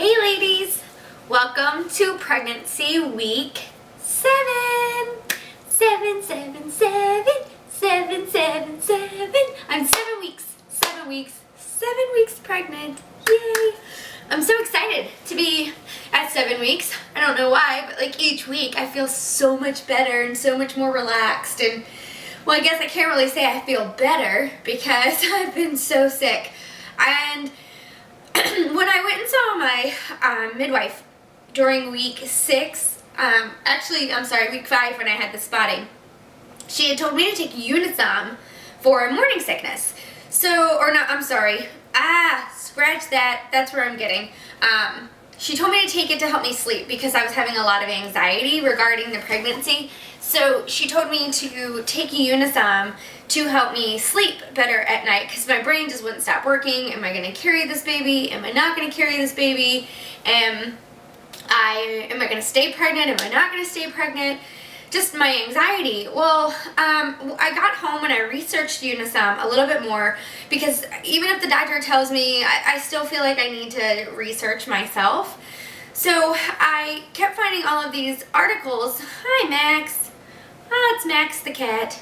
Hey ladies, welcome to pregnancy week 7. 7, 7, 7, 7, 7, 7. I'm 7 weeks, 7 weeks, 7 weeks pregnant. Yay! I'm so excited to be at 7 weeks. I don't know why, but like each week I feel so much better and so much more relaxed. And well, I guess I can't really say I feel better because I've been so sick. And when I went and saw my midwife during week 6, week 5 when I had the spotting, she had told me to take Unisom for morning sickness. Scratch that, that's where I'm getting. She told me to take it to help me sleep because I was having a lot of anxiety regarding the pregnancy. So she told me to take Unisom to help me sleep better at night because my brain just wouldn't stop working. Am I going to carry this baby? Am I not going to carry this baby? Am I going to stay pregnant? Am I not going to stay pregnant? Just my anxiety. Well, I got home and I researched Unisom a little bit more because even if the doctor tells me, I still feel like I need to research myself. So I kept finding all of these articles. Hi, Max. Oh, it's Max the cat.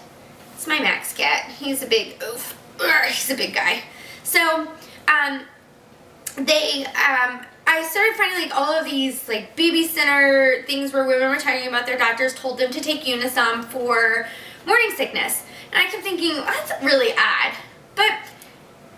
It's my Max cat. He's a big oof. He's a big guy. So, I started finding like all of these like baby center things where women were talking about their doctors told them to take Unisom for morning sickness. And I kept thinking, well, that's really odd. But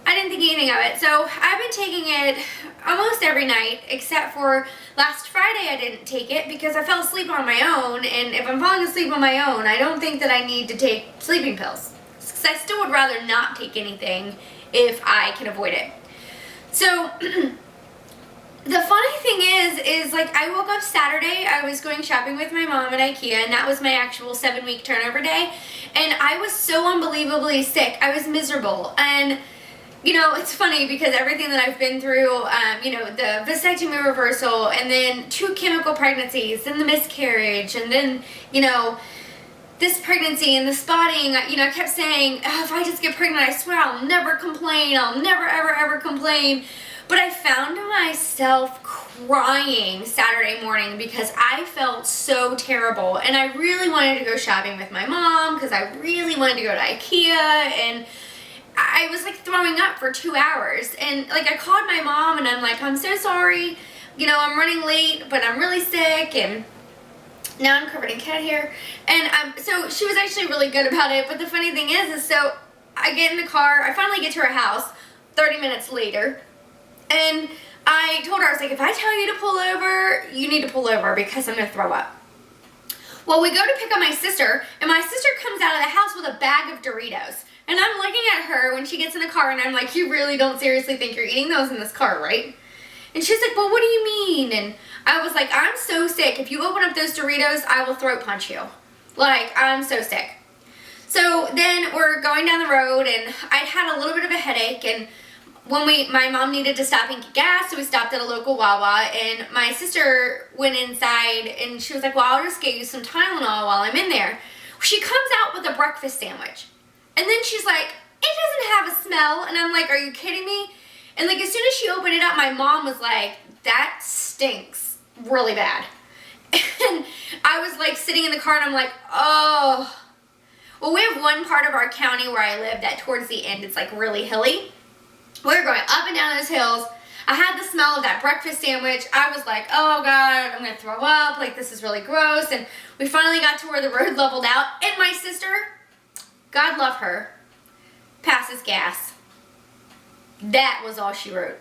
I didn't think anything of it. So I've been taking it almost every night, except for last Friday I didn't take it because I fell asleep on my own. And if I'm falling asleep on my own, I don't think that I need to take sleeping pills. Because I still would rather not take anything if I can avoid it. So the funny thing is like I woke up Saturday, I was going shopping with my mom at IKEA, and that was my actual 7-week turnover day. And I was so unbelievably sick. I was miserable. And you know, it's funny because everything that I've been through, the vasectomy reversal, and then 2 chemical pregnancies, and the miscarriage, and then, this pregnancy and the spotting, I kept saying, oh, if I just get pregnant, I swear I'll never complain. I'll never, ever, ever complain. But I found myself crying Saturday morning because I felt so terrible. And I really wanted to go shopping with my mom because I really wanted to go to IKEA, and I was like throwing up for 2 hours. And like I called my mom and I'm like, I'm so sorry, I'm running late, but I'm really sick, and now I'm covered in cat hair. And so she was actually really good about it. But the funny thing is so I get in the car, I finally get to her house 30 minutes later, and I told her, I was like, if I tell you to pull over, you need to pull over because I'm gonna throw up. Well, we go to pick up my sister, and my sister comes out of the house with a bag of Doritos. And I'm looking at her when she gets in the car, and I'm like, you really don't seriously think you're eating those in this car, right? And she's like, well, what do you mean? And I was like, I'm so sick. If you open up those Doritos, I will throat punch you. Like, I'm so sick. So then we're going down the road, and I'd had a little bit of a headache, and my mom needed to stop and get gas, so we stopped at a local Wawa, and my sister went inside, and she was like, well, I'll just get you some Tylenol while I'm in there. She comes out with a breakfast sandwich. And then she's like, it doesn't have a smell. And I'm like, are you kidding me? And like as soon as she opened it up, my mom was like, that stinks really bad. And I was like sitting in the car, and I'm like, oh. Well, we have one part of our county where I live that towards the end, it's like really hilly. We're going up and down those hills. I had the smell of that breakfast sandwich. I was like, oh God, I'm going to throw up. Like, this is really gross. And we finally got to where the road leveled out. And my sister, God love her, passes gas. That was all she wrote.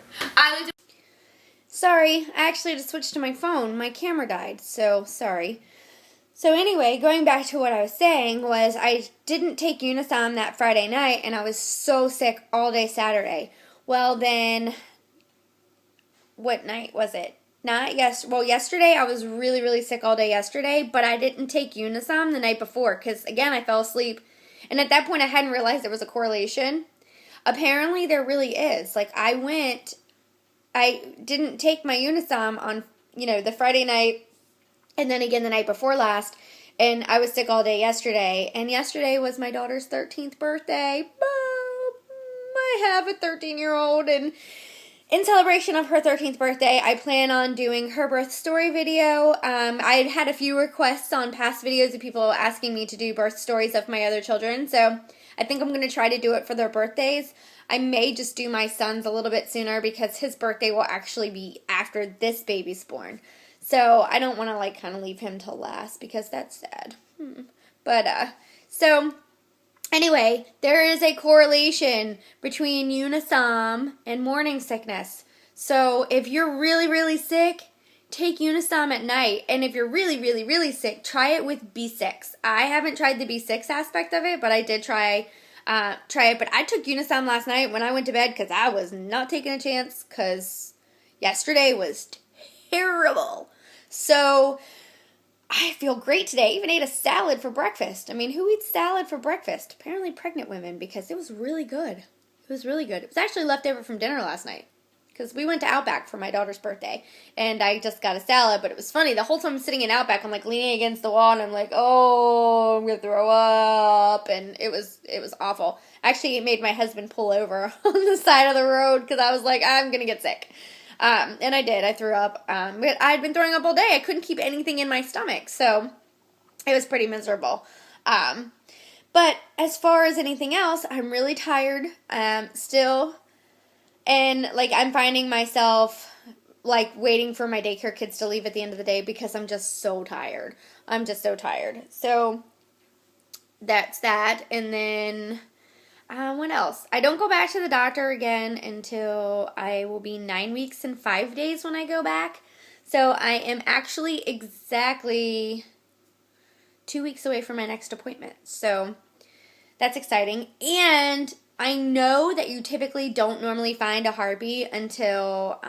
Sorry, I actually had to switch to my phone. My camera died, so sorry. So anyway, going back to what I was saying was I didn't take Unisom that Friday night, and I was so sick all day Saturday. Well then, what night was it? Yesterday I was really, really sick all day yesterday, but I didn't take Unisom the night before because, again, I fell asleep. And at that point, I hadn't realized there was a correlation. Apparently, there really is. Like, I didn't take my Unisom on, the Friday night, and then again the night before last, and I was sick all day yesterday. And yesterday was my daughter's 13th birthday. I have a 13-year-old, and in celebration of her 13th birthday, I plan on doing her birth story video. I had a few requests on past videos of people asking me to do birth stories of my other children, so I think I'm going to try to do it for their birthdays. I may just do my son's a little bit sooner because his birthday will actually be after this baby's born. So I don't want to like kind of leave him till last because that's sad. But so anyway, there is a correlation between Unisom and morning sickness. So if you're really, really sick, take Unisom at night. And if you're really, really, really sick, try it with B6. I haven't tried the B6 aspect of it, but I did try it. But I took Unisom last night when I went to bed because I was not taking a chance because yesterday was terrible. So I feel great today. I even ate a salad for breakfast. I mean, who eats salad for breakfast? Apparently pregnant women, because it was really good. It was really good. It was actually left over from dinner last night because we went to Outback for my daughter's birthday, and I just got a salad, but it was funny. The whole time I'm sitting in Outback, I'm like leaning against the wall, and I'm like, oh, I'm going to throw up, and it was awful. Actually, it made my husband pull over on the side of the road because I was like, I'm going to get sick. And I did. I threw up. But I had been throwing up all day. I couldn't keep anything in my stomach. So it was pretty miserable. But as far as anything else, I'm really tired still. And, like, I'm finding myself, like, waiting for my daycare kids to leave at the end of the day because I'm just so tired. I'm just so tired. So that's that. And then what else? I don't go back to the doctor again until I will be 9 weeks and 5 days when I go back. So I am actually exactly 2 weeks away from my next appointment. So that's exciting. And I know that you typically don't normally find a heartbeat until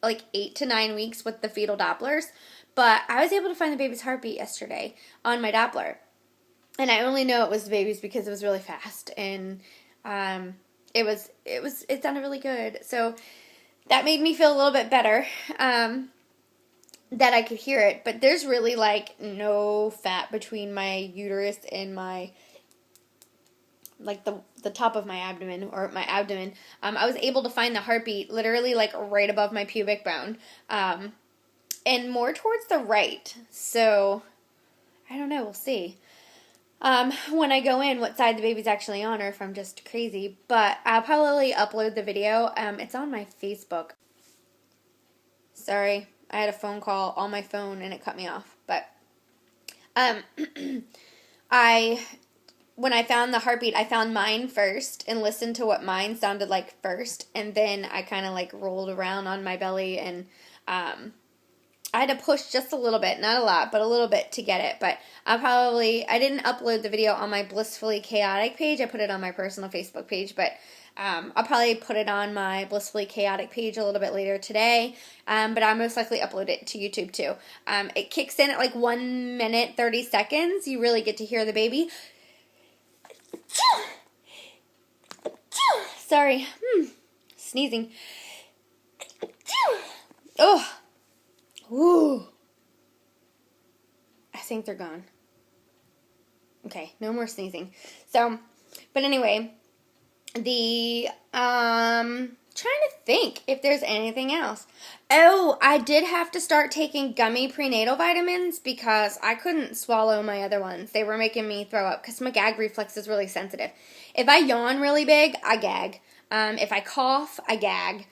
like 8 to 9 weeks with the fetal Dopplers. But I was able to find the baby's heartbeat yesterday on my Doppler. And I only know it was the baby's because it was really fast, and it sounded really good. So that made me feel a little bit better that I could hear it. But there's really like no fat between my uterus and my like the top of my abdomen or my abdomen. I was able to find the heartbeat literally like right above my pubic bone, and more towards the right. So I don't know. We'll see. When I go in, what side the baby's actually on, or if I'm just crazy. But I'll probably upload the video. It's on my Facebook. Sorry, I had a phone call on my phone and it cut me off. But, when I found the heartbeat, I found mine first and listened to what mine sounded like first. And then I kind of like rolled around on my belly and, I had to push just a little bit, not a lot, but a little bit to get it. But I didn't upload the video on my Blissfully Chaotic page. I put it on my personal Facebook page, but I'll probably put it on my Blissfully Chaotic page a little bit later today. But I'll most likely upload it to YouTube too. It kicks in at like 1 minute, 30 seconds. You really get to hear the baby. Sorry. Sneezing. Oh. Ooh. I think they're gone. Okay, no more sneezing. So, but anyway, trying to think if there's anything else. Oh, I did have to start taking gummy prenatal vitamins because I couldn't swallow my other ones. They were making me throw up because my gag reflex is really sensitive. If I yawn really big, I gag. If I cough, I gag.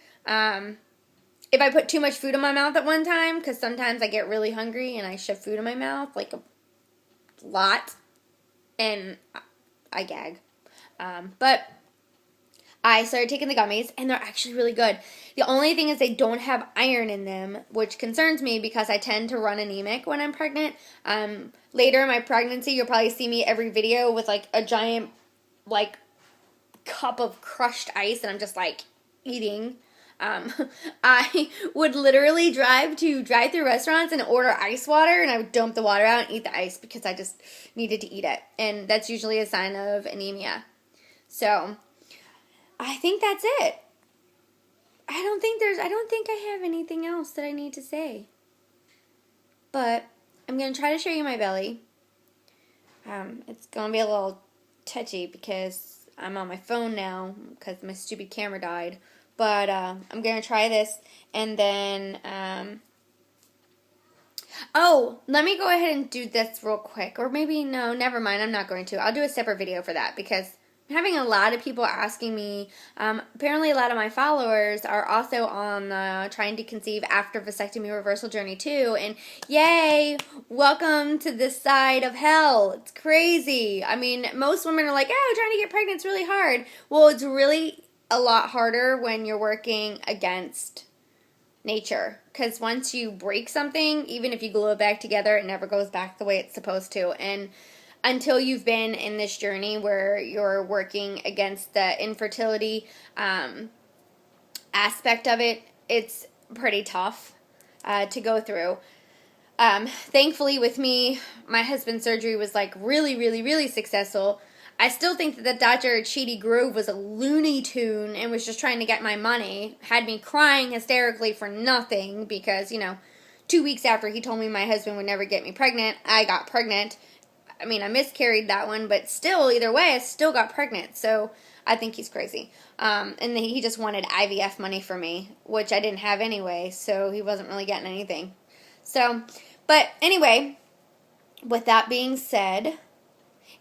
If I put too much food in my mouth at one time, because sometimes I get really hungry and I shove food in my mouth, like a lot, and I gag. But I started taking the gummies, and they're actually really good. The only thing is they don't have iron in them, which concerns me because I tend to run anemic when I'm pregnant. Later in my pregnancy, you'll probably see me every video with, like, a giant, like, cup of crushed ice, and I'm just, like, eating. I would literally drive to drive-through restaurants and order ice water, and I would dump the water out and eat the ice because I just needed to eat it. And that's usually a sign of anemia. So, I think that's it. I don't think I have anything else that I need to say. But I'm going to try to show you my belly. It's going to be a little touchy because I'm on my phone now because my stupid camera died. But I'm going to try this. And then, oh, let me go ahead and do this real quick. Or maybe, no, never mind. I'm not going to. I'll do a separate video for that because I'm having a lot of people asking me. Apparently, a lot of my followers are also on trying to conceive after vasectomy reversal journey too. And yay, welcome to this side of hell. It's crazy. I mean, most women are like, oh, trying to get pregnant is really hard. Well, it's really a lot harder when you're working against nature, because once you break something, even if you glue it back together, it never goes back the way it's supposed to. And until you've been in this journey where you're working against the infertility aspect of it, it's pretty tough to go through. Thankfully with me, my husband's surgery was like really, really, really successful. I still think that Dr. Chidi Grove was a Looney Tune and was just trying to get my money. Had me crying hysterically for nothing because, 2 weeks after he told me my husband would never get me pregnant, I got pregnant. I mean, I miscarried that one, but still, either way, I still got pregnant. So I think he's crazy. And then he just wanted IVF money for me, which I didn't have anyway, so he wasn't really getting anything. So, but anyway, with that being said,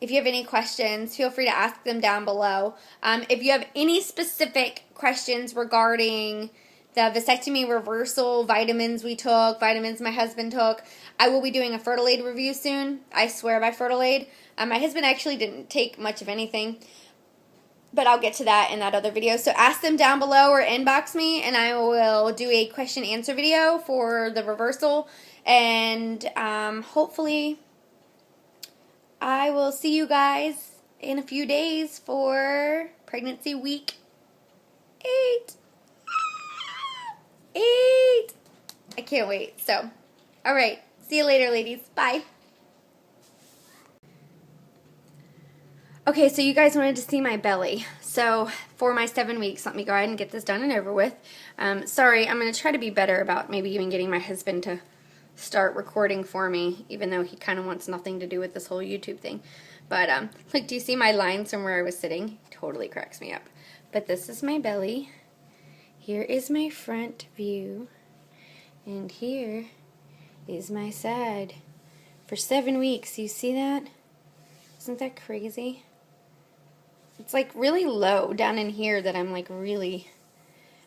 if you have any questions, feel free to ask them down below. If you have any specific questions regarding the vasectomy reversal, vitamins we took, vitamins my husband took, I will be doing a Fertilade review soon. I swear by Fertilade. My husband actually didn't take much of anything, but I'll get to that in that other video. So ask them down below or inbox me, and I will do a question answer video for the reversal. And hopefully I will see you guys in a few days for pregnancy week 8. 8! I can't wait. So, alright. See you later, ladies. Bye. Okay, so you guys wanted to see my belly. So, for my 7 weeks, let me go ahead and get this done and over with. Sorry, I'm going to try to be better about maybe even getting my husband to start recording for me, even though he kind of wants nothing to do with this whole YouTube thing. But, look, do you see my lines from where I was sitting? Totally cracks me up. But this is my belly. Here is my front view. And here is my side. For 7 weeks, you see that? Isn't that crazy? It's like really low down in here that I'm like really...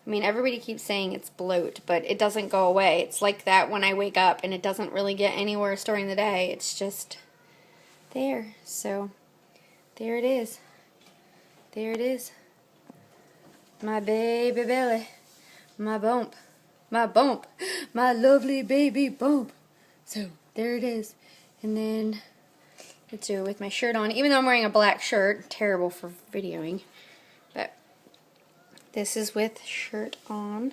I mean, everybody keeps saying it's bloat, but it doesn't go away. It's like that when I wake up, and it doesn't really get any worse during the day. It's just there. So, there it is. There it is. My baby belly. My bump. My bump. My lovely baby bump. So, there it is. And then, let's do it with my shirt on. Even though I'm wearing a black shirt. Terrible for videoing. But this is with shirt on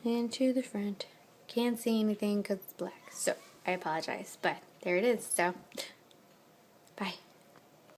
and to the front. Can't see anything because it's black, so I apologize, but there it is. So, bye.